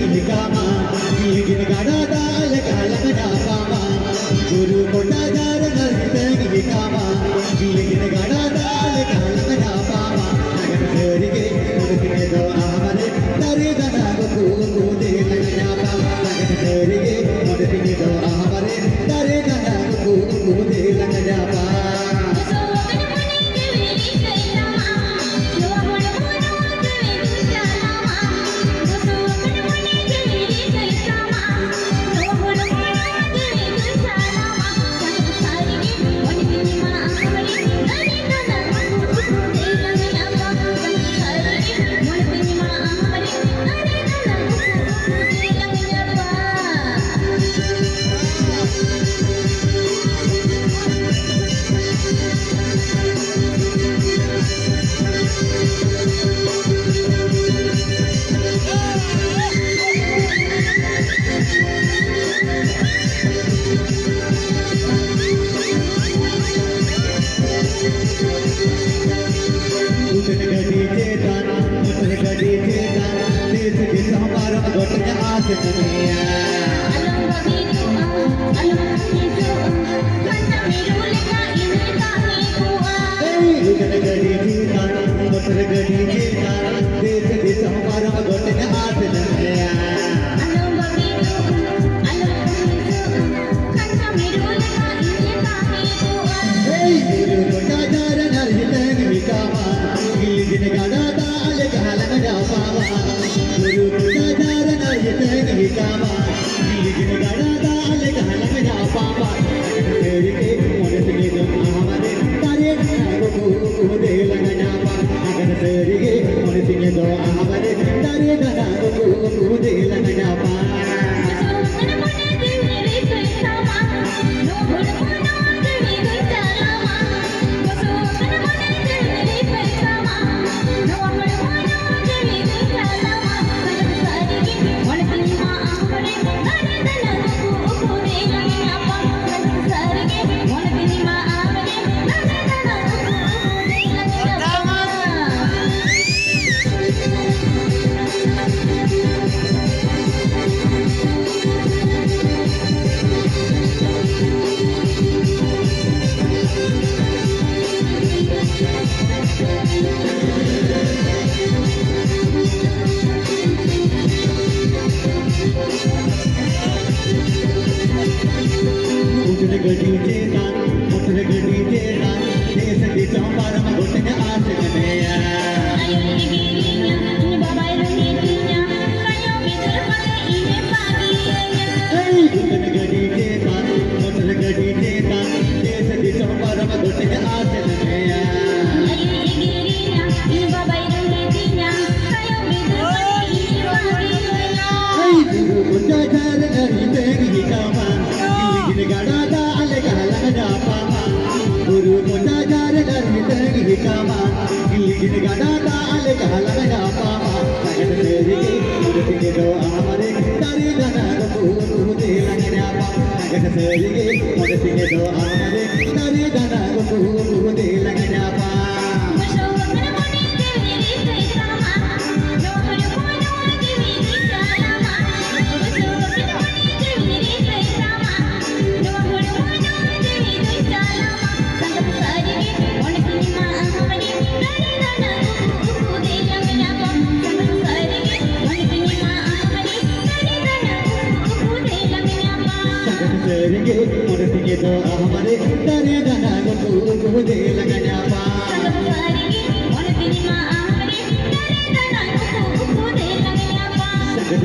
kama gilgin gada dal kalang na pama guru kota jar nal kama gilgin gada dal kalang na pama agar serige mudine do amare tare dana ko de lagna pama agar serige mudine do amare tare dana ko de lagna pama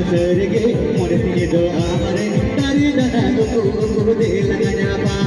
Serge, more than you do, amare, tari dana, go, de la gana.